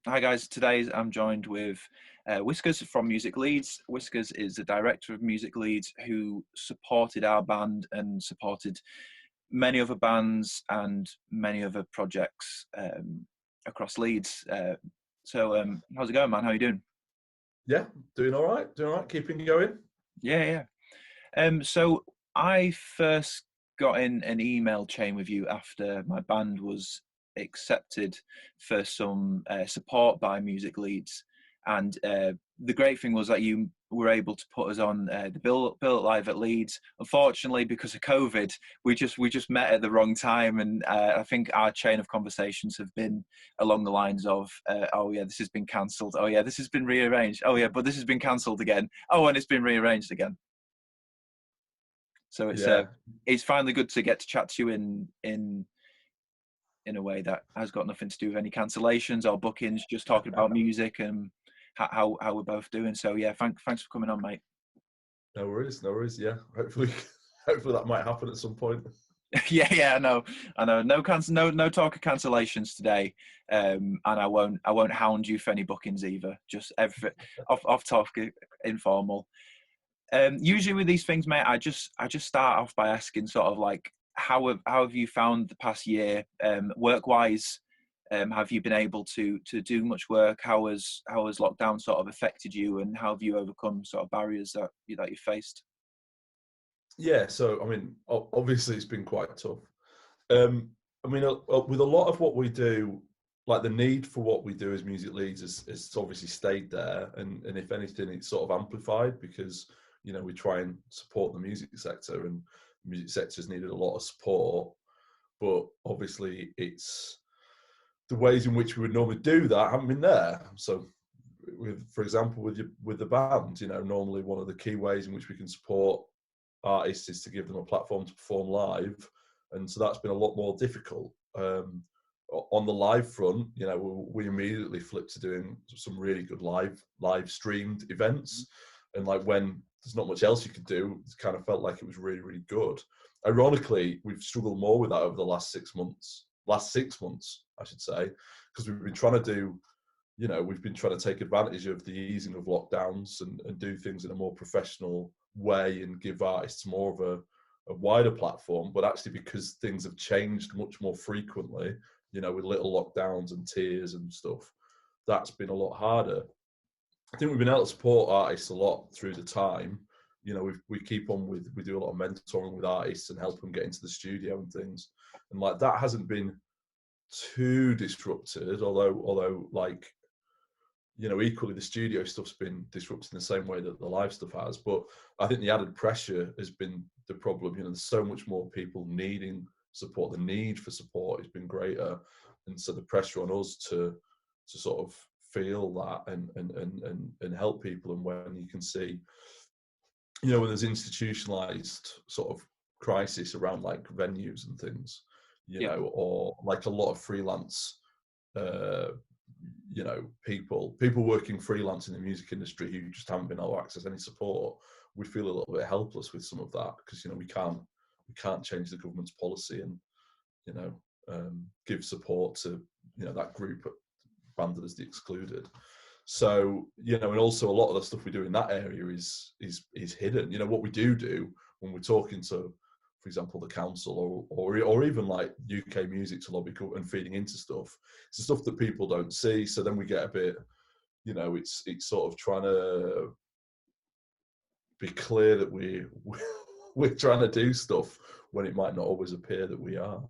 Hi guys, today I'm joined with Whiskas from Music Leeds. Whiskas is the director of Music Leeds who supported our band and supported many other bands and many other projects across Leeds. How's it going, man? How you doing? Yeah, doing all right. Doing all right. Keeping going. Yeah. So I first got in an email chain with you after my band was accepted for some support by Music Leeds, and the great thing was that you were able to put us on the bill live at Leeds. Unfortunately, because of COVID, we just met at the wrong time, and I think our chain of conversations have been along the lines of, "Oh yeah, this has been cancelled. Oh yeah, this has been rearranged. Oh yeah, but this has been cancelled again. Oh, and it's been rearranged again." So Yeah, it's finally good to get to chat to you in a way that has got nothing to do with any cancellations or bookings, just talking about music and how we're both doing. So yeah, thanks for coming on, mate. no worries, no worries. Yeah, hopefully, hopefully that might happen at some point. Yeah, I know. No talk of cancellations today, and I won't hound you for any bookings either. Just every off topic, informal. Usually with these things, mate, I just start off by asking sort of like how have you found the past year, work wise? Have you been able to do much work? How has lockdown sort of affected you, and how have you overcome sort of barriers that you faced? Yeah, so I mean, obviously it's been quite tough. I mean, with a lot of what we do, like the need for what we do as music leads has obviously stayed there, and if anything, it's sort of amplified because we try and support the music sector, and the music sector's needed a lot of support, but obviously it's the ways in which we would normally do that haven't been there. So, for example, with the band, normally one of the key ways in which we can support artists is to give them a platform to perform live, and so that's been a lot more difficult. On the live front, we immediately flipped to doing some really good live streamed events, and like when there's not much else you could do, it kind of felt like it was really really good. Ironically, we've struggled more with that over the last 6 months, I should say, because we've been trying to do, we've been trying to take advantage of the easing of lockdowns and do things in a more professional way and give artists more of a wider platform. But actually, because things have changed much more frequently, with little lockdowns and tiers and stuff, that's been a lot harder. I think we've been able to support artists a lot through the time. We keep on we do a lot of mentoring with artists and help them get into the studio and things, and like that hasn't been too disrupted. Although like equally the studio stuff's been disrupted in the same way that the live stuff has. But I think the added pressure has been the problem. There's so much more people needing support. The need for support has been greater, and so the pressure on us to sort of feel that and help people. And when you can see, when there's institutionalized sort of crisis around like venues and things, Yeah. or like a lot of freelance uh, people working freelance in the music industry who just haven't been able to access any support. We feel a little bit helpless with some of that because we can't change the government's policy and give support to that group banded as the excluded. So and also a lot of the stuff we do in that area is hidden. What we do when we're talking to, for example, the council or even like UK music to lobby and feeding into stuff. It's the stuff that people don't see. So then we get a bit, it's sort of trying to be clear that we're trying to do stuff when it might not always appear that we are.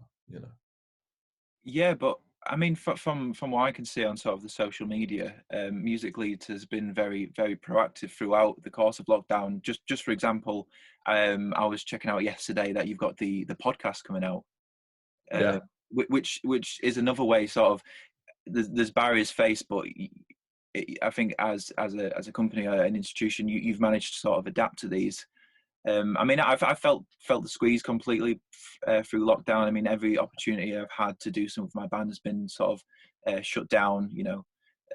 Yeah, but I mean, from what I can see on sort of the social media, Music Leeds has been very very proactive throughout the course of lockdown. Just for example, I was checking out yesterday that you've got the podcast coming out, uh, Yeah. which is another way sort of there's barriers faced, but I think as a company or an institution, you've managed to sort of adapt to these. I mean, I've felt the squeeze completely through lockdown. I mean, every opportunity I've had to do some of my band has been sort of shut down.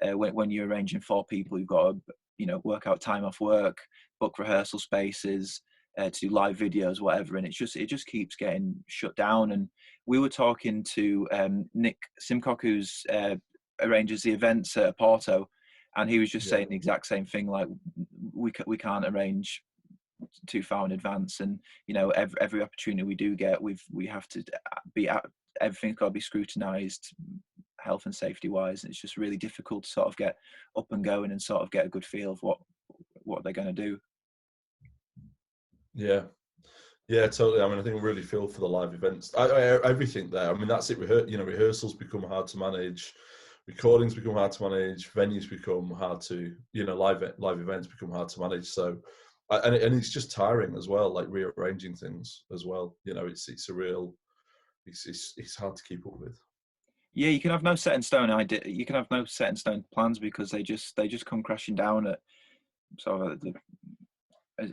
When you're arranging for people, you've got to work out time off work, book rehearsal spaces, to do live videos, whatever, and it just keeps getting shut down. And we were talking to Nick Simcock, who's arranges the events at Porto, and he was just Yeah. saying the exact same thing. Like, we can't arrange too far in advance, and every opportunity we do get, we have to be at, everything's got to be scrutinized, health and safety wise. And it's just really difficult to sort of get up and going and sort of get a good feel of what they're going to do. Yeah. Yeah, totally. I mean, I think we really feel for the live events. Everything there. I mean, that's it. Rehearsals become hard to manage, recordings become hard to manage, venues become hard to, live events become hard to manage. So, and it's just tiring as well, like rearranging things as well. It's a real, it's hard to keep up with. Yeah, you can have no set in stone idea. You can have no set in stone plans, because they just come crashing down at sort of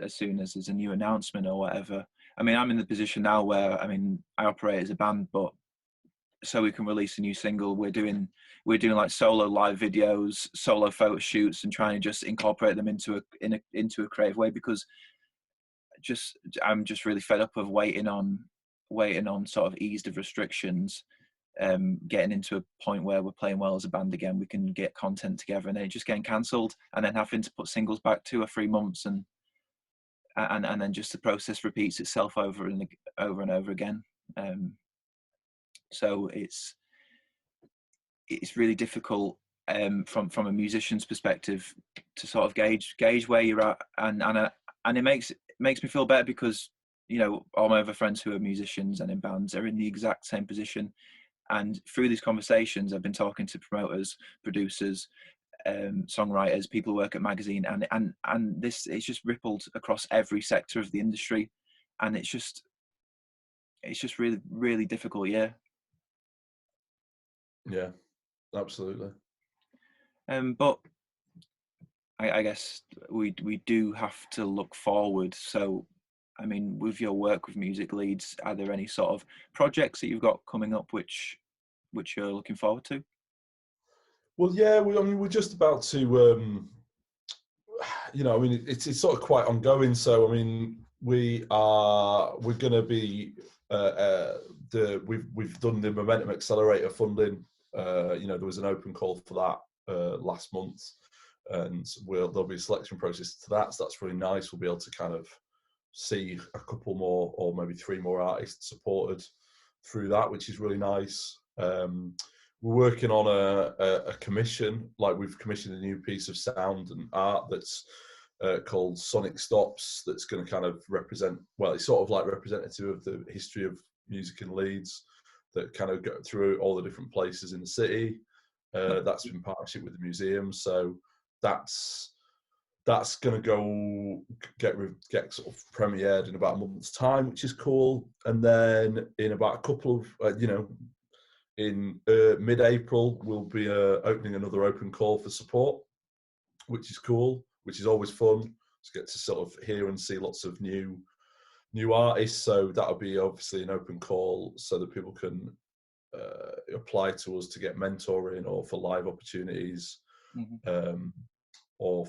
as soon as there's a new announcement or whatever. I mean, I'm in the position now where, I mean, I operate as a band, but so we can release a new single, we're doing like solo live videos, solo photo shoots, and trying to just incorporate them into a creative way, because I'm just really fed up of waiting on sort of eased of restrictions, getting into a point where we're playing well as a band again, we can get content together, and then it just getting cancelled, and then having to put singles back 2 or 3 months, and then just the process repeats itself over and over again. So it's really difficult, from a musician's perspective, to sort of gauge where you're at, and it makes me feel better, because all my other friends who are musicians and in bands are in the exact same position. And through these conversations, I've been talking to promoters, producers, songwriters, people who work at magazine, and this, it's just rippled across every sector of the industry, and it's just really, really difficult. Yeah. Yeah, absolutely. But I guess we do have to look forward. So, I mean, with your work with Music Leeds, are there any sort of projects that you've got coming up which you're looking forward to? Well, yeah, we're just about to, it's sort of quite ongoing. So, I mean, we're going to be, we've done the Momentum Accelerator funding. There was an open call for that last month, and there'll be a selection process to that. So that's really nice. We'll be able to kind of see a couple more, or maybe 3 more artists supported through that, which is really nice. We're working on a commission, like we've commissioned a new piece of sound and art that's called Sonic Stops, that's going to kind of represent, well, it's sort of like representative of the history of music in Leeds, that kind of go through all the different places in the city. That's in partnership with the museum. So that's going to go get sort of premiered in about a month's time, which is cool. And then in about a couple of, in mid-April, we'll be opening another open call for support, which is cool, which is always fun to get to sort of hear and see lots of new artists. So that'll be obviously an open call so that people can apply to us to get mentoring or for live opportunities. Mm-hmm. Or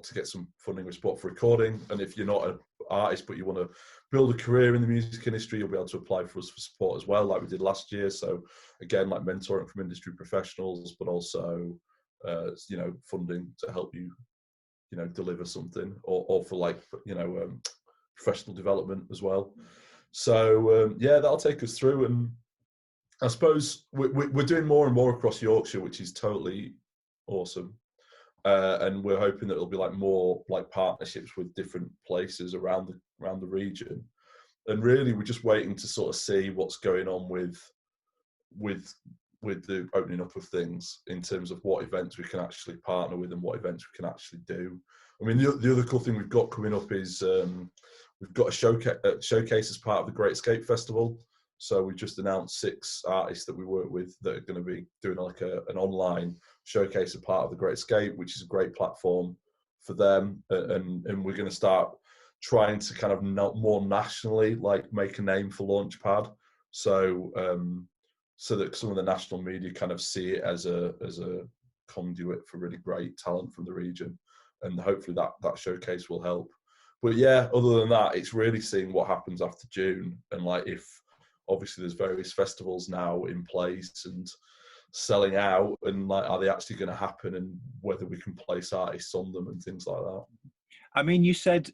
to get some funding or support for recording. And if you're not an artist but you want to build a career in the music industry, you'll be able to apply for us for support as well, like we did last year. So again, like mentoring from industry professionals, but also funding to help you deliver something, or for like professional development as well. So that'll take us through. And I suppose we're doing more and more across Yorkshire, which is totally awesome. And we're hoping that it'll be like more like partnerships with different places around the region. And really, we're just waiting to sort of see what's going on with the opening up of things, in terms of what events we can actually partner with and what events we can actually do. I mean, the other cool thing we've got coming up is we've got a showcase as part of the Great Escape Festival. So we just announced 6 artists that we work with that are going to be doing like an online showcase, a part of the Great Escape, which is a great platform for them. And we're going to start trying to kind of more nationally like make a name for Launchpad. So that some of the national media kind of see it as a conduit for really great talent from the region. And hopefully that showcase will help. But yeah, other than that, it's really seeing what happens after June, and like if obviously there's various festivals now in place and selling out, and like, are they actually going to happen, and whether we can place artists on them and things like that. I mean, you said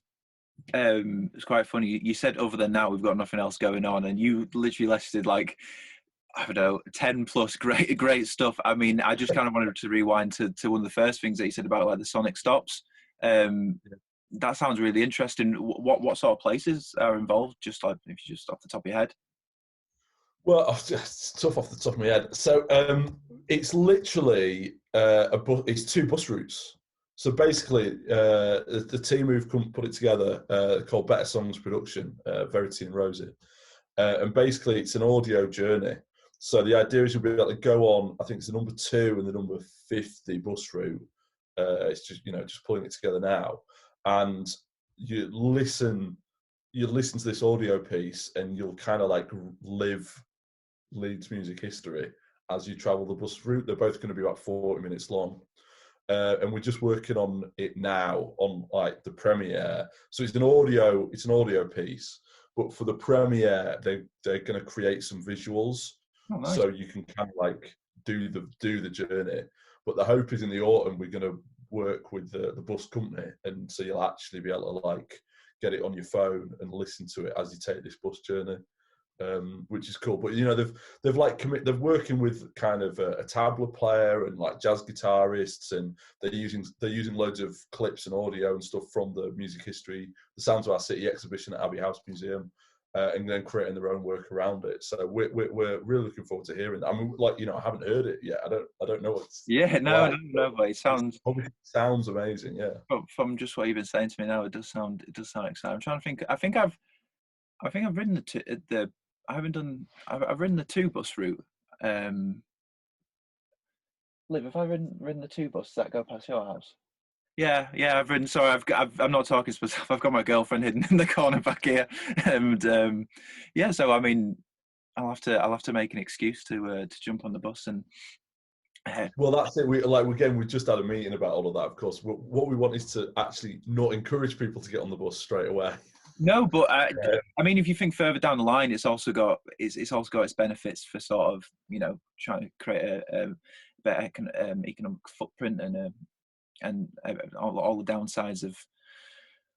it's quite funny. You said other than now we've got nothing else going on, and you literally listed like I don't know 10 plus great stuff. I mean, I just kind of wanted to rewind to one of the first things that you said about like the Sonic stops. That sounds really interesting. What sort of places are involved? Just like if you just off the top of your head. Well, it's tough off the top of my head. So it's literally it's 2 bus routes. So basically, the team who've put it together, called Better Songs Production, Verity and Rosie, and basically it's an audio journey. So the idea is you'll be able to go on, I think it's the number 2 and the number 50 bus route. It's just just pulling it together now, and you listen to this audio piece, and you'll kind of like live Leeds music history as you travel the bus route. They're both going to be about 40 minutes long. And we're just working on it now on like the premiere. So it's an audio piece, but for the premiere, they're going to create some visuals, Oh, nice. so you can kind of like do the journey. But the hope is in the autumn we're going to work with the bus company, and so you'll actually be able to like get it on your phone and listen to it as you take this bus journey. Which is cool. But they've like they're working with kind of a tabla player and like jazz guitarists, and they're using loads of clips and audio and stuff from the music history, the Sounds of Our City exhibition at Abbey House Museum, and then creating their own work around it. So we're really looking forward to hearing that. I mean, like I haven't heard it yet. I don't know what's Yeah, like, no, but it sounds. Obviously sounds amazing. Yeah. From just what you've been saying to me now, it does sound exciting. I'm trying to think. I think I've ridden the I haven't done. I've ridden the 2 bus route. Liv, have I ridden the 2 bus that go past your house? Yeah, I've ridden. Sorry, I'm not talking specific. I've got my girlfriend hidden in the corner back here, and yeah. So I mean, I'll have to make an excuse to jump on the bus and. Well, that's it. We just had a meeting about all of that. Of course, what we want is to actually not encourage people to get on the bus straight away. No, but I mean, if you think further down the line, it's also got its benefits for sort of trying to create a better economic footprint and all the downsides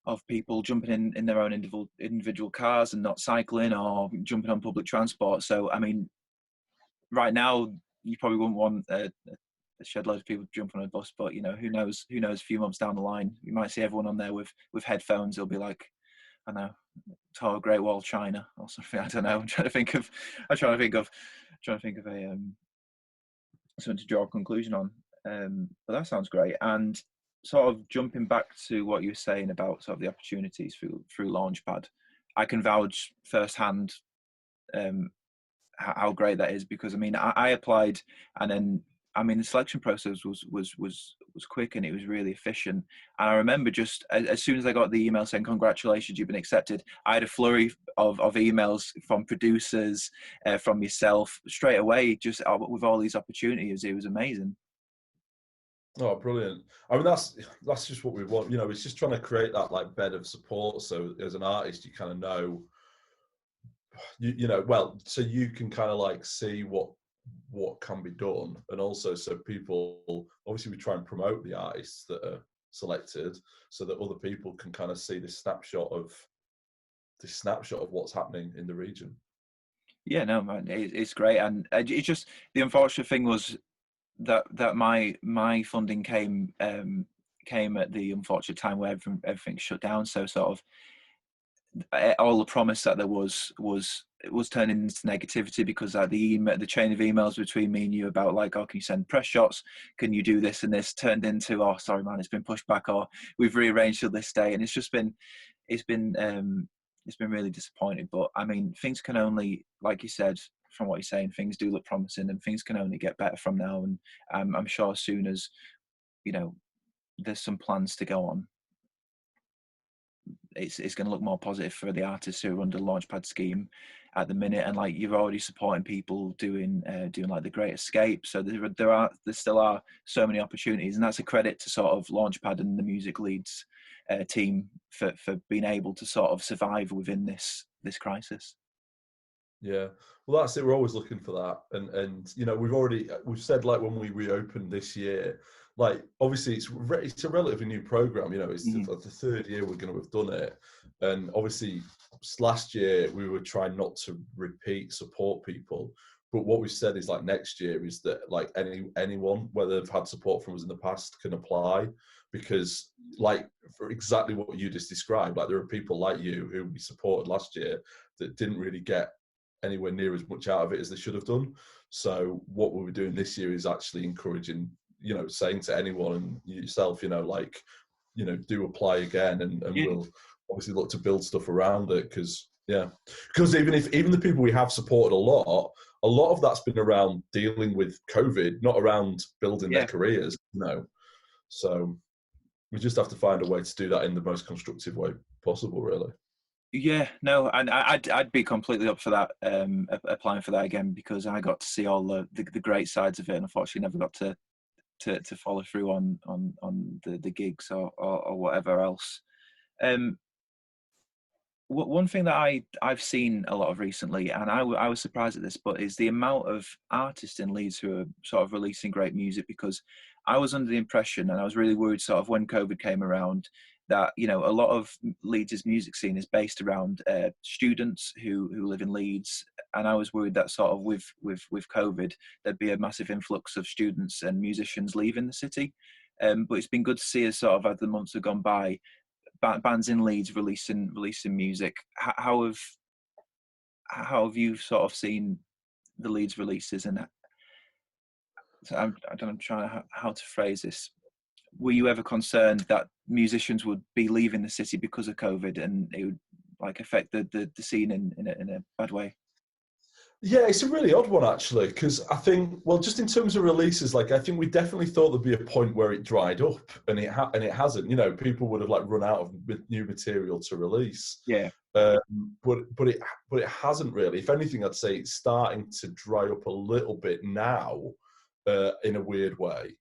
of people jumping in their own individual cars and not cycling or jumping on public transport. So I mean, right now you probably wouldn't want a shed loads of people jump on a bus, but who knows a few months down the line you might see everyone on there with headphones. It'll be like, I don't know, Tower Great Wall of China or something. I don't know. I'm trying to think of a something to draw a conclusion on. But that sounds great. And sort of jumping back to what you were saying about sort of the opportunities through Launchpad, I can vouch firsthand how great that is, because I mean I applied, and then I mean the selection process was quick and it was really efficient. And I remember just as soon as I got the email saying congratulations, you've been accepted, I had a flurry of emails from producers, from yourself straight away, just with all these opportunities. It was amazing. Oh, brilliant! I mean, that's just what we want. It's just trying to create that like bed of support. So as an artist, you kind of know, well, so you can kind of like see what can be done, and also so people, obviously we try and promote the artists that are selected, so that other people can kind of see this snapshot of what's happening in the region. Yeah, no, man, it's great. And it's just the unfortunate thing was that my funding came at the unfortunate time where everything shut down. So sort of all the promise that there was turning into negativity, because the chain of emails between me and you about like, oh, can you send press shots, can you do this and this, turned into, oh sorry man, it's been pushed back, or we've rearranged till this day. And it's been really disappointing. But I mean, things can only, like you said, from what you're saying, things do look promising and things can only get better from now. And I'm sure as soon as there's some plans to go on, it's going to look more positive for the artists who are under the Launchpad scheme at the minute. And like, you're already supporting people doing like the Great Escape. So there still are so many opportunities, and that's a credit to sort of Launchpad and the Music Leeds team for being able to sort of survive within this crisis. Yeah, well, that's it. We're always looking for that, and you know, we've said like when we reopened this year, like obviously it's a relatively new program. You know, it's Mhm. like the third year we're going to have done it, and obviously last year we were trying not to repeat support people. But what we've said is like next year is that like anyone, whether they've had support from us in the past, can apply, because like for exactly what you just described, like there are people like you who we supported last year that didn't really get anywhere near as much out of it as they should have done. So what we'll be doing this year is actually encouraging, you know, saying to anyone and yourself, you know, like, you know, do apply again, and Yeah, we'll obviously look to build stuff around it, because yeah, because even the people we have supported a lot of that's been around dealing with COVID, not around building their yeah. careers, you know. So we just have to find a way to do that in the most constructive way possible, really. Yeah, no, and I'd be completely up for that, applying for that again, because I got to see all the great sides of it, and unfortunately never got to follow through on the gigs or whatever else. Um, one thing that I've seen a lot of recently, and I was surprised at this, but is the amount of artists in Leeds who are sort of releasing great music. Because I was under the impression, and I was really worried, sort of when COVID came around, that a lot of Leeds' music scene is based around students who live in Leeds, and I was worried that sort of with COVID there'd be a massive influx of students and musicians leaving the city. But it's been good to see, as sort of as the months have gone by, bands in Leeds releasing music. How have you sort of seen the Leeds releases? And so I don't know, I'm trying to, how to phrase this. Were you ever concerned that musicians would be leaving the city because of COVID, and it would like affect the scene in a bad way? Yeah, it's a really odd one actually, because I think, well, just in terms of releases, like I think we definitely thought there'd be a point where it dried up, and it hasn't. You know, people would have like run out of new material to release, Yeah, but it hasn't really. If anything, I'd say it's starting to dry up a little bit now, in a weird way.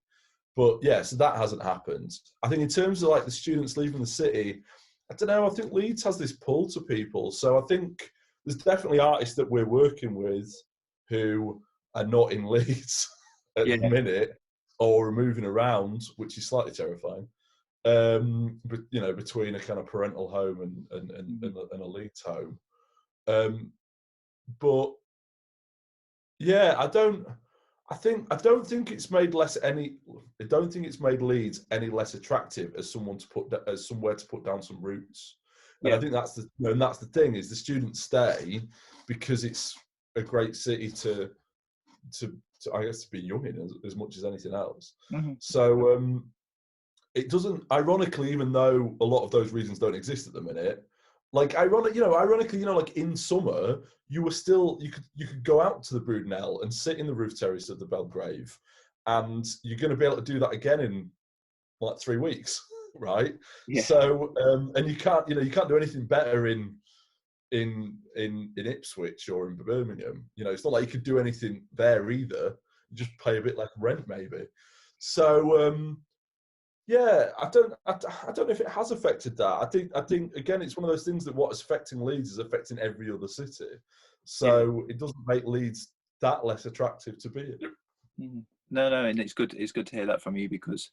But yeah, so that hasn't happened. I think in terms of like the students leaving the city, I don't know. I think Leeds has this pull to people, so I think there's definitely artists that we're working with who are not in Leeds at the yeah, minute, or are moving around, which is slightly terrifying. But you know, between a kind of parental home mhm, and a Leeds home. Um, but yeah, I don't think it's made less any. I don't think it's made Leeds any less attractive as someone to put as somewhere to put down some roots. And I yeah, think that's and that's the thing, is the students stay because it's a great city to I guess to be young in, as much as anything else. mhm, So it doesn't, ironically, even though a lot of those reasons don't exist at the minute, like ironically, like in summer, you could go out to the Brudenell and sit in the roof terrace of the Belgrave, and you're going to be able to do that again in like 3 weeks, right? yeah, So and you can't do anything better in Ipswich or in Birmingham. You know, it's not like you could do anything there either. You just pay a bit less rent maybe. So yeah, I don't know if it has affected that. I think again, it's one of those things that what is affecting Leeds is affecting every other city. yeah. So it doesn't make Leeds that less attractive to be in. Mhm. No, no, and it's good. It's good to hear that from you, because,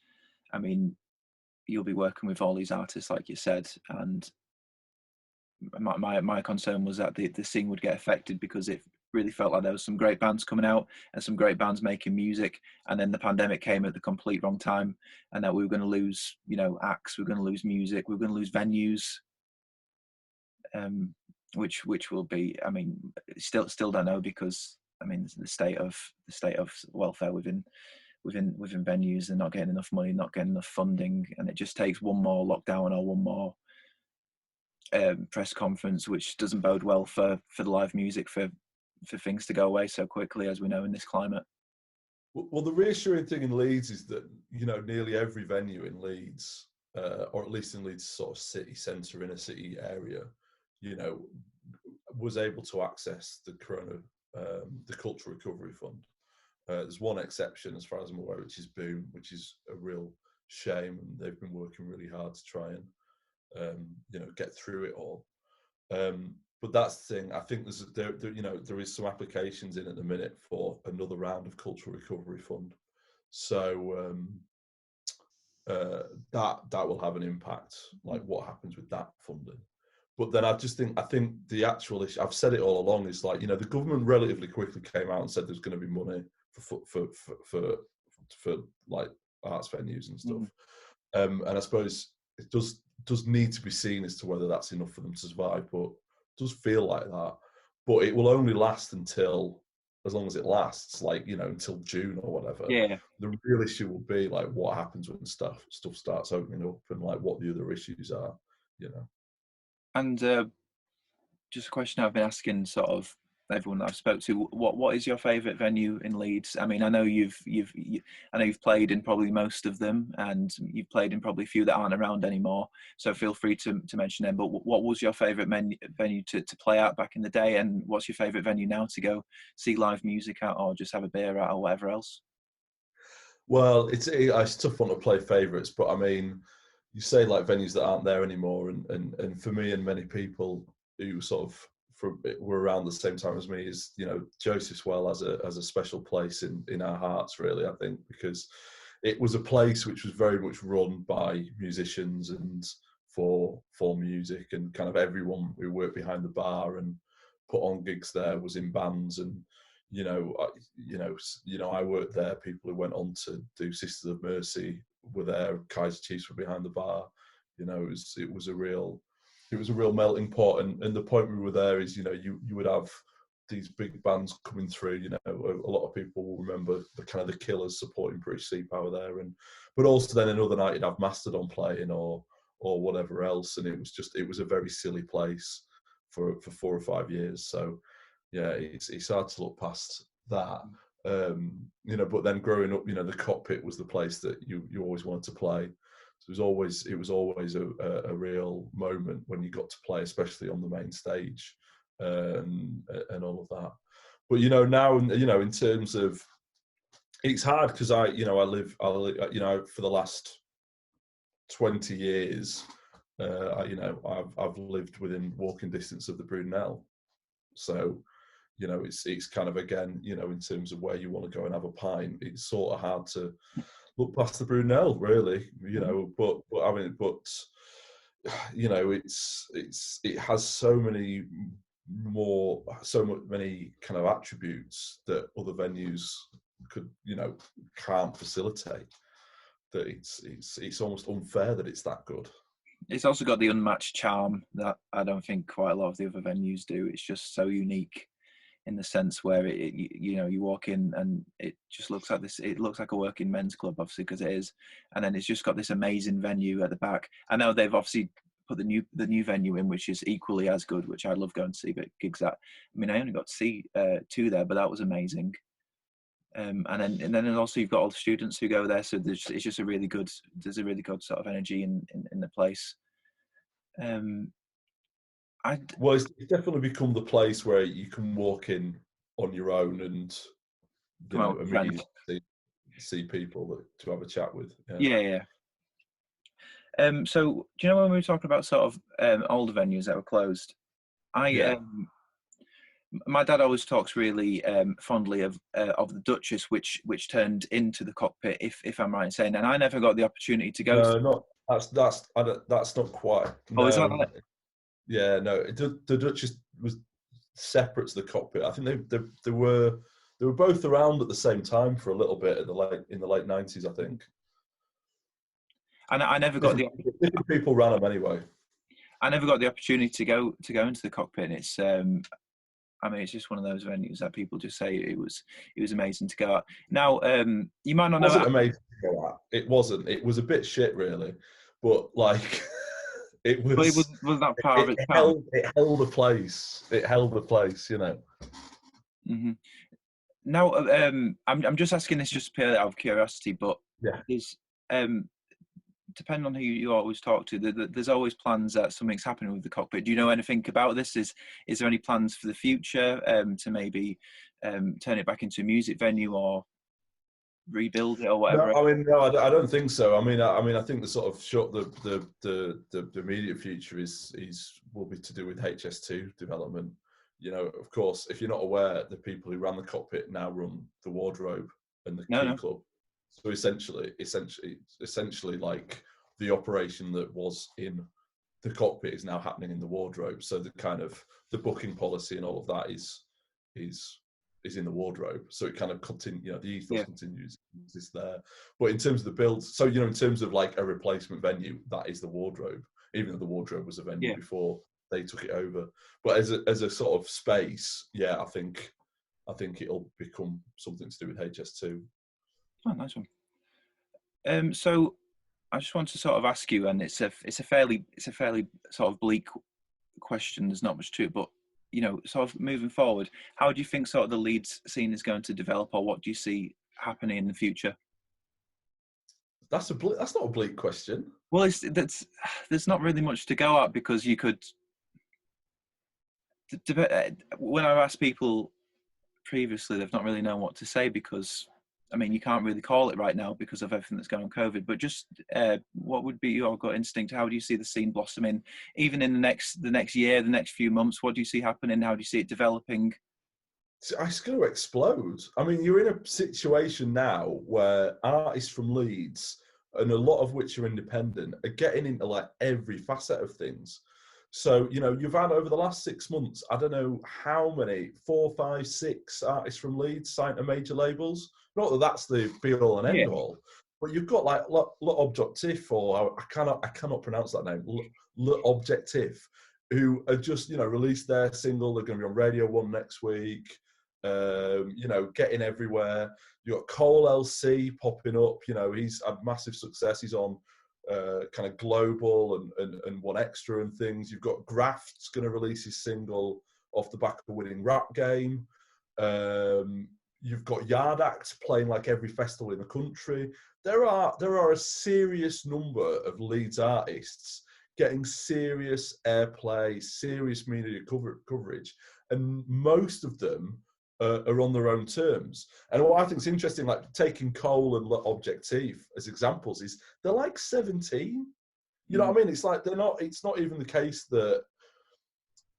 I mean, you'll be working with all these artists, like you said, and my concern was that the scene would get affected, because it really felt like there was some great bands coming out and some great bands making music, and then the pandemic came at the complete wrong time, and that we were going to lose, acts, we were going to lose music, we were going to lose venues, um, which will be, I mean, still don't know, because I mean the state of welfare within venues, and not getting enough money, not getting enough funding, and it just takes one more lockdown or one more press conference, which doesn't bode well for the live music, for things to go away so quickly, as we know in this climate. Well, the reassuring thing in Leeds is that nearly every venue in Leeds, or at least in Leeds sort of city centre, in a city area, you know, was able to access the Cultural Recovery Fund. There's one exception, as far as I'm aware, which is Boom, which is a real shame, and they've been working really hard to try and get through it all. but that's the thing. I think there is some applications in at the minute for another round of cultural recovery fund. So that will have an impact, like what happens with that funding. But then I think the actual issue, I've said it all along, is like, the government relatively quickly came out and said there's going to be money for like arts venues and stuff. And I suppose it does need to be seen as to whether that's enough for them to survive, but it does feel like that. But it will only last until, as long as it lasts, like, until June or whatever. Yeah. The real issue will be like what happens when stuff starts opening up, and like what the other issues are, And just a question I've been asking sort of everyone that I've spoke to. What is your favourite venue in Leeds? I mean, I know I know you've played in probably most of them, and you've played in probably a few that aren't around anymore. So feel free to mention them. But what was your favourite venue to play at back in the day, and what's your favourite venue now to go see live music at, or just have a beer at, or whatever else? Well, it's a tough one to play favourites, but I mean, you say like venues that aren't there anymore, and for me and many people who sort of were around the same time as me, is Joseph's Well as a special place in our hearts, really. I think because it was a place which was very much run by musicians and for music, and kind of everyone who worked behind the bar and put on gigs there was in bands. And I worked there. People who went on to do Sisters of Mercy were there. Kaiser Chiefs were behind the bar. It was a real melting pot. And the point we were there is, you would have these big bands coming through. A lot of people will remember the kind of the Killers supporting British Sea Power there, but also then another night you'd have Mastodon playing or whatever else. And it was a very silly place for 4 or 5 years. So yeah, it's hard to look past that. But then growing up, the Cockpit was the place that you always wanted to play. So it was always a real moment when you got to play, especially on the main stage, and all of that. But now, in terms of, it's hard because I live for the last 20 years, I've lived within walking distance of the Brunel. So it's kind of, again, in terms of where you want to go and have a pint, it's sort of hard to look past the Brunel, really. But I mean, it has so many kind of attributes that other venues can't facilitate, that it's almost unfair that it's that good. It's also got the unmatched charm that I don't think quite a lot of the other venues do. It's just so unique in the sense where you walk in and it just looks like this. It looks like a working men's club, obviously, because it is, and then it's just got this amazing venue at the back. I know they've obviously put the new venue in, which is equally as good, which I love going to see. But gigs at, I mean, I only got to see 2 there, but that was amazing. And then also you've got all the students who go there, so there's a really good sort of energy in the place. Well, it's definitely become the place where you can walk in on your own and immediately see people to have a chat with. Yeah. So do you know when we were talking about sort of older venues that were closed? My dad always talks really fondly of the Duchess, which turned into the Cockpit, if I'm right in saying, and I never got the opportunity to go. No, that's not quite. Oh, is that right? Yeah, no. The Duchess was separate to the Cockpit. I think they were both around at the same time for a little bit in the late 90s, I think. And I never got different people ran them anyway. I never got the opportunity to go into the Cockpit. And it's I mean, it's just one of those venues that people just say it was amazing to go at. Now, you might not know. It wasn't amazing to go at. It wasn't. It was a bit shit, really. But like, it was. But it was that part of it. It held a place. It held a place, Mm-hmm. Now, I'm just asking this just purely out of curiosity, but is depending on who you always talk to, there's always plans that something's happening with the Cockpit. Do you know anything about this? Is there any plans for the future to maybe turn it back into a music venue or? rebuild it or No, whatever? I mean, no, I don't think so. I think the sort of short, the immediate future is will be to do with HS2 development. You know, of course, if you're not aware, the people who ran the cockpit now run the wardrobe and the No, key no. club. So essentially, like the operation that was in the cockpit is now happening in the wardrobe. So the kind of the booking policy and all of that is in the wardrobe. So it kind of continue, you know, the ethos Yeah, continues is there. But in terms of the build, so you know, in terms of like a replacement venue, that is the wardrobe. Even though the wardrobe was a venue yeah. before they took it over, but as a sort of space, yeah, I think it'll become something to do with HS2. Oh, nice one. So I just want to sort of ask you, and it's a fairly sort of bleak question. There's not much to it, but you know, sort of moving forward, how do you think sort of the Leeds scene is going to develop, or what do you see happening in the future? That's not a bleak question. Well, there's not really much to go at because you could. When I've asked people previously, they've not really known what to say because, I mean, you can't really call it right now because of everything that's going on COVID. But just what would be your gut instinct? How do you see the scene blossoming, even in the next year, the next few months? What do you see happening? How do you see it developing? It's going to explode. I mean, you're in a situation now where artists from Leeds, and a lot of which are independent, are getting into like every facet of things. So, you know, you've had over the last 6 months, I don't know how many, 4, 5, 6 artists from Leeds signed to major labels. Not that that's the be all and Yeah, end all, but you've got like Le Objectif, or I cannot pronounce that name, Le Objectif, who have just, you know, released their single. They're going to be on Radio 1 next week. You know, getting everywhere. You got Cole LC popping up. You know, he's had massive success. He's on kind of global and One Extra and things. You've got Graft's going to release his single off the back of the winning rap game. You've got Yard Act playing like every festival in the country. There are a serious number of Leeds artists getting serious airplay, serious media coverage, and most of them are on their own terms. And what I think is interesting, like taking Cole and Objectif as examples, is they're like 17. You know mm, what I mean? It's like they're not. It's not even the case that,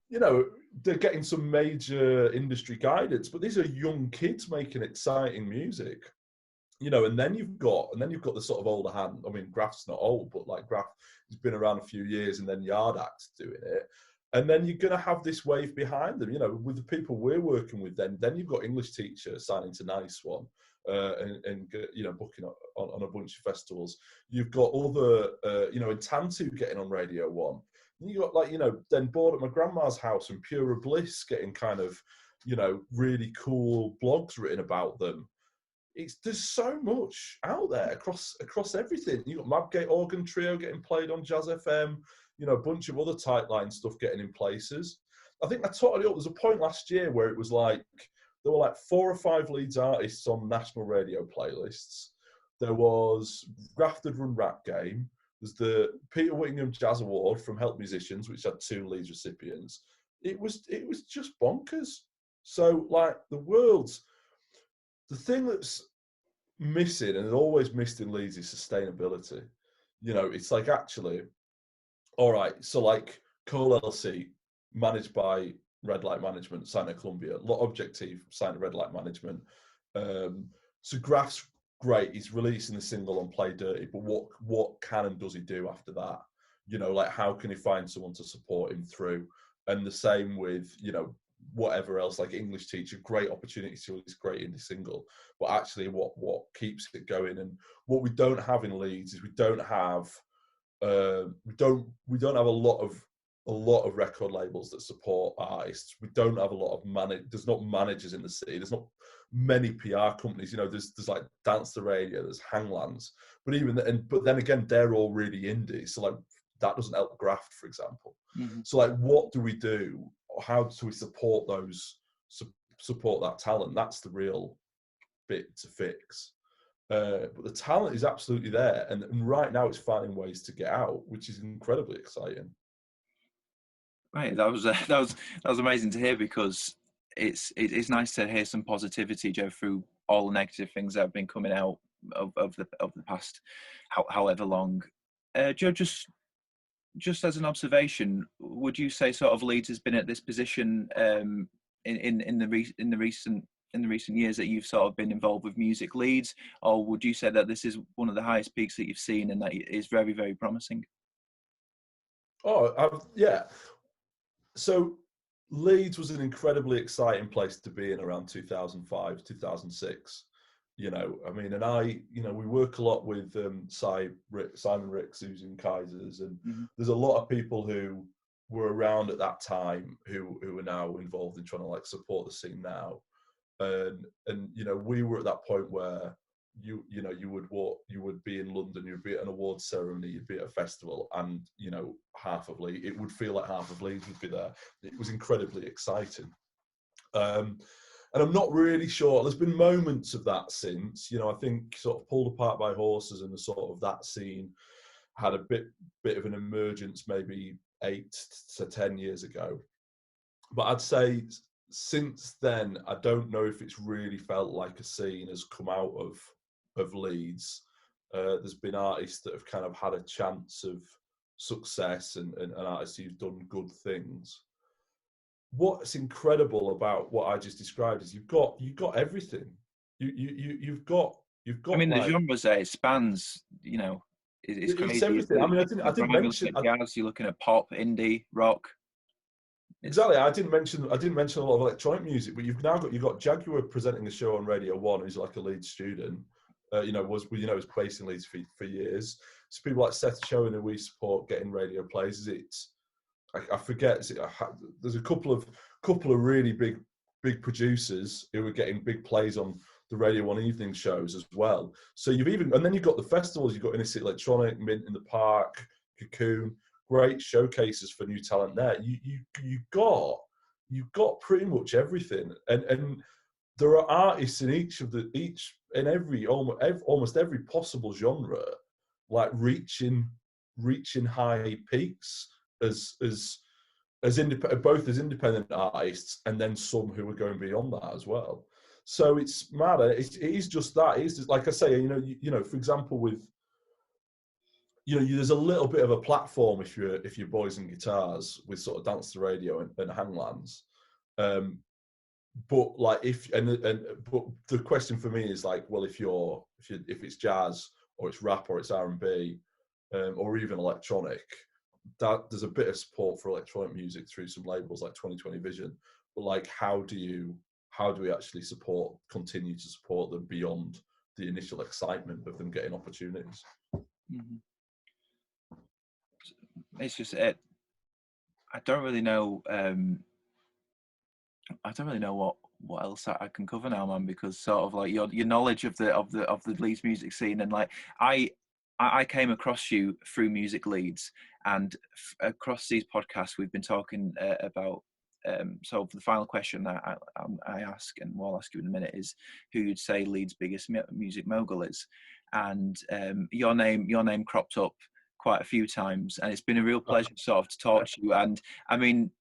you know, they're getting some major industry guidance, but these are young kids making exciting music. You know, and then you've got the sort of older hand. I mean, Graft's not old, but like Graft has been around a few years, and then Yard Act doing it. And then you're going to have this wave behind them, you know, with the people we're working with. Then you've got English Teacher signing to Nice One, and you know, booking on a bunch of festivals. You've got other, you know, in Tantu getting on Radio 1. And you got, like, you know, then Bored at My Grandma's House and Pure Bliss getting kind of, you know, really cool blogs written about them. There's so much out there across everything. You got Mabgate Organ Trio getting played on Jazz FM, you know, a bunch of other tight line stuff getting in places. I think I totally up. There's a point last year where it was like there were like 4 or 5 Leeds artists on national radio playlists. There was Grafted Run Rap Game. There's the Peter Whittingham Jazz Award from Help Musicians, which had 2 Leeds recipients. It was just bonkers. So like the thing that's missing, and it always missed in Leeds, is sustainability. You know, it's like, actually, all right, so like Cole LC, managed by Red Light Management, signed at Columbia. Objective, signed at Red Light Management. So Graph's great. He's releasing the single on Play Dirty, but what can and does he do after that? You know, like, how can he find someone to support him through? And the same with, you know, whatever else, like English Teacher, great opportunity to release great indie single. But actually what keeps it going, and what we don't have in Leeds is we don't have a lot of record labels that support artists. We don't have a lot of there's not managers in the city. There's not many PR companies. You know, there's like Dance the Radio, there's Hanglands, but then again, they're all really indie. So like that doesn't help Graft, for example. mm-hmm. So like, what do we do? How do we support support that talent? That's the real bit to fix. But the talent is absolutely there, and right now it's finding ways to get out, which is incredibly exciting. Right, that was that was amazing to hear because it's nice to hear some positivity, Joe, through all the negative things that have been coming out of the past however long. Joe, just as an observation, would you say sort of Leeds has been at this position in the recent years that you've sort of been involved with Music Leeds, or would you say that this is one of the highest peaks that you've seen and that is very, very promising? Yeah. So Leeds was an incredibly exciting place to be in around 2005, 2006. You know, I mean, we work a lot with Simon Ricks, who's in Kaisers, and there's a lot of people who were around at that time who are now involved in trying to like support the scene now. And you know, we were at that point where you would be in London, you'd be at an awards ceremony, you'd be at a festival, and you know, it would feel like half of Leeds would be there. It was incredibly exciting. And I'm not really sure. There's been moments of that since, you know, I think sort of Pulled Apart by Horses and the sort of that scene had a bit of an emergence maybe 8 to 10 years ago. But I'd say since then, I don't know if it's really felt like a scene has come out of Leeds. There's been artists that have kind of had a chance of success and artists who've done good things. What's incredible about what I just described is you've got everything. You've got. I mean, like, the genres there, it spans. You know, it's crazy. It's everything. I mean, I didn't mention jazz. You're looking at pop, indie, rock. Exactly. I didn't mention a lot of electronic music, but you've got Jaguar presenting a show on Radio 1, who's like a Leeds student. Was based in Leeds for years. So people like Seth Chowan, who we support, getting radio plays. Is it? I forget. There's a couple of really big producers who are getting big plays on the Radio 1 evening shows as well. So then you've got the festivals. You've got Inner City Electronic, Mint in the Park, Cocoon, great showcases for new talent there. You've got pretty much everything, and there are artists in almost every possible genre, like reaching high peaks as both as independent artists and then some who are going beyond that as well. So it's mad. It is just that. It is just, like I say, you know, for example, with there's a little bit of a platform if you're boys and guitars with sort of Dance to Radio and Hanglands. But like but the question for me is like, well, if it's jazz or it's rap or it's R&B or even electronic, that there's a bit of support for electronic music through some labels like 2020 Vision, but like how do we actually continue to support them beyond the initial excitement of them getting opportunities? It's just I don't really know what else I can cover now, man, because sort of like your knowledge of the Leeds music scene, and like I came across you through Music Leeds, and across these podcasts we've been talking about. So the final question that I ask, and what I'll ask you in a minute, is who you'd say Leeds' biggest music mogul is, and your name cropped up quite a few times, and it's been a real pleasure sort of to talk to you. And I mean,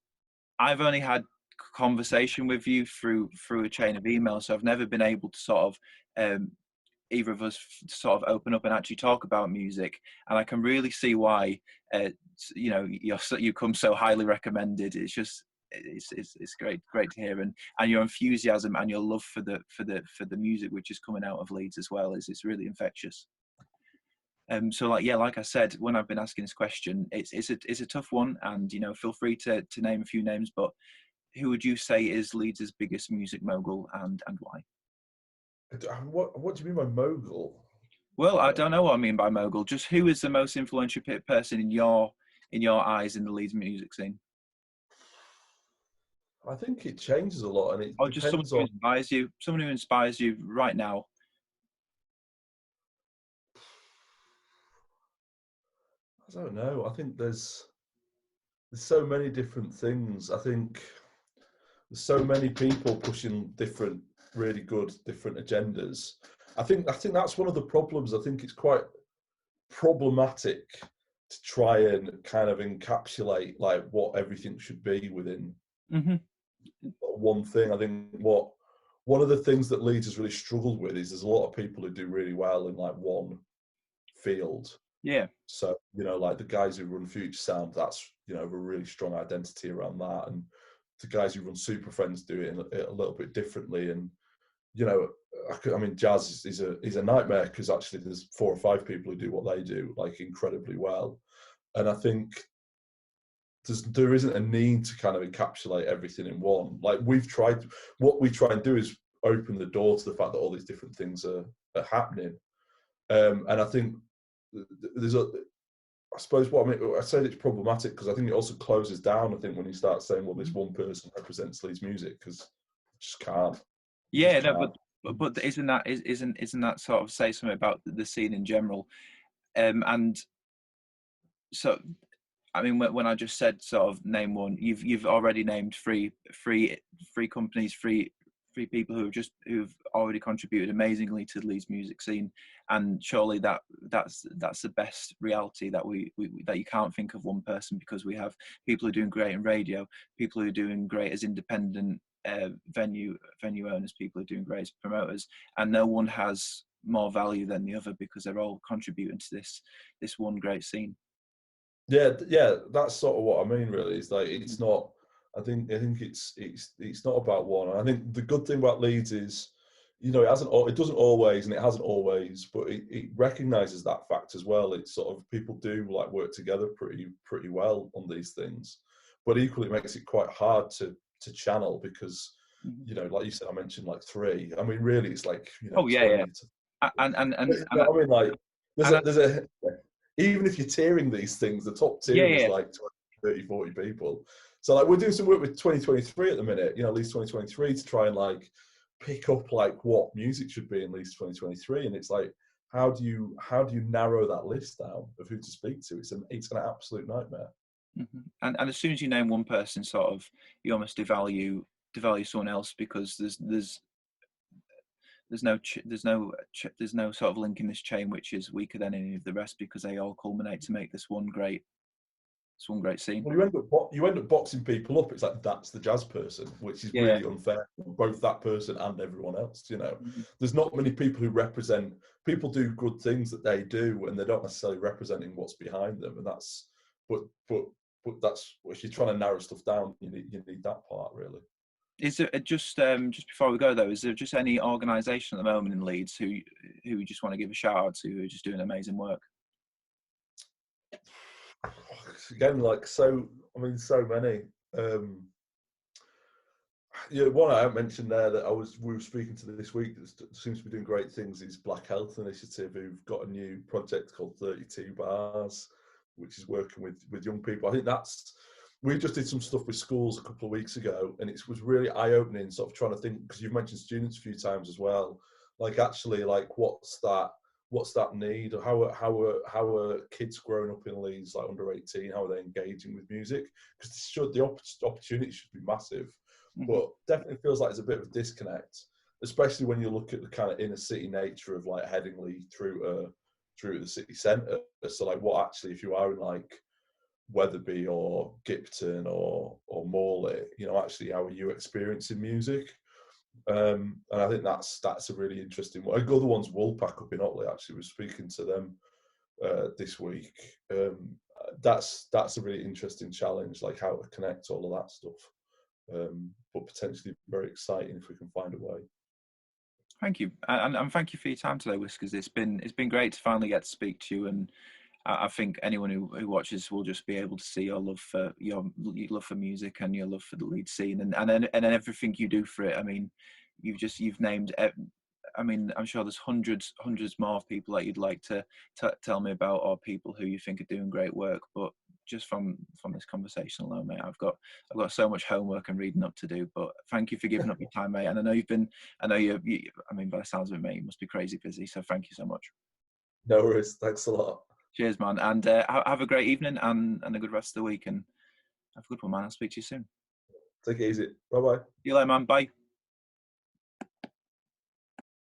I've only had conversation with you through a chain of emails, so I've never been able to sort of either of us sort of open up and actually talk about music, and I can really see why you come so highly recommended. It's just it's great to hear, and your enthusiasm and your love for the music which is coming out of Leeds as well it's really infectious. So like I said, when I've been asking this question, it's a tough one, and feel free to name a few names, but who would you say is Leeds' biggest music mogul, and why? What do you mean by mogul? Well, I don't know what I mean by mogul. Just who is the most influential person in your eyes in the Leeds music scene? I think it changes a lot, and it or just depends someone who inspires you right now. I don't know. I think there's so many different things. I think there's so many people pushing really good different agendas. I think that's one of the problems. I think it's quite problematic to try and kind of encapsulate like what everything should be within one thing. I think what one of the things that Leeds has really struggled with is there's a lot of people who do really well in like one field. Yeah. So, like the guys who run Future Sound, that's, a really strong identity around that. And the guys who run Super Friends do it a little bit differently. And, you know, I mean, jazz is a nightmare because actually there's 4 or 5 people who do what they do like incredibly well. And I think there isn't a need to kind of encapsulate everything in one. Like what we try and do is open the door to the fact that all these different things are happening. And I think I suppose what I mean, I said it's problematic because I think it also closes down. I think when you start saying, well, this one person represents Leeds music, because you just can't. You Yeah, just no, can't. but isn't that sort of say something about the scene in general? And so, I mean, when I just said sort of name one, you've already named three companies, three people who've already contributed amazingly to the Leeds music scene, and surely that's the best reality that we that you can't think of one person, because we have people who are doing great in radio, people who are doing great as independent venue owners, people who are doing great as promoters, and no one has more value than the other because they're all contributing to this one great scene. Yeah, that's sort of what I mean. Really, is like it's not. I think it's not about one. And I think the good thing about Leeds is, it doesn't always, and it hasn't always, but it recognises that fact as well. It's sort of people do like work together pretty well on these things, but equally it makes it quite hard to channel because, like you said, I mentioned like 3. I mean, really, it's like Oh yeah, 20 yeah, to. and and You and, know and, what I mean? Like and there's a even if you're tiering these things, the top yeah, tier is yeah. like 20, 30, 40 people. So like we're doing some work with 2023 at the minute, at least 2023, to try and like pick up like what music should be in least 2023. And it's like, how do you narrow that list down of who to speak to? It's an absolute nightmare. And as soon as you name one person, sort of, you almost devalue someone else, because there's no sort of link in this chain which is weaker than any of the rest, because they all culminate to make this one great scene. Well, you end up boxing people up. It's like that's the jazz person, which is Yeah. really unfair for both that person and everyone else. Mhm. There's not many people who represent. People do good things that they do, and they're not necessarily representing what's behind them. And that's, but that's if you're trying to narrow stuff down, you need that part really. Is there just before we go though, is there just any organisation at the moment in Leeds who you just want to give a shout out to, who are just doing amazing work? Again, like so many. Yeah, one I mentioned there that we were speaking to this week that seems to be doing great things is Black Health Initiative, who've got a new project called 32 Bars, which is working with young people. I think we just did some stuff with schools a couple of weeks ago, and it was really eye-opening, sort of trying to think, because you've mentioned students a few times as well, like actually like what's that need, or how are kids growing up in Leeds, like under 18, how are they engaging with music? Because the opportunity should be massive, Mhm. but definitely feels like there's a bit of a disconnect, especially when you look at the kind of inner city nature of like Headingley through the city centre. So like, what actually, if you are in like Wetherby or Gipton or Morley, actually how are you experiencing music? And I think that's a really interesting one. Other one's Woolpack up in Otley. Actually, was speaking to them this week. That's a really interesting challenge, like how to connect all of that stuff. But potentially very exciting if we can find a way. Thank you, and thank you for your time today, Whiskas. It's been great to finally get to speak to you, and I think anyone who watches will just be able to see your love for love for music and your love for the Leeds scene, and everything you do for it. I mean, you've named. I mean, I'm sure there's hundreds more people that you'd like to tell me about, or people who you think are doing great work. But just from this conversation alone, mate, I've got so much homework and reading up to do. But thank you for giving up your time, mate. And I know I mean, by the sounds of it, mate, you must be crazy busy. So thank you so much. No worries. Thanks a lot. Cheers, man. And have a great evening and a good rest of the week. And have a good one, man. I'll speak to you soon. Take it easy. Bye bye. See you later, man. Bye.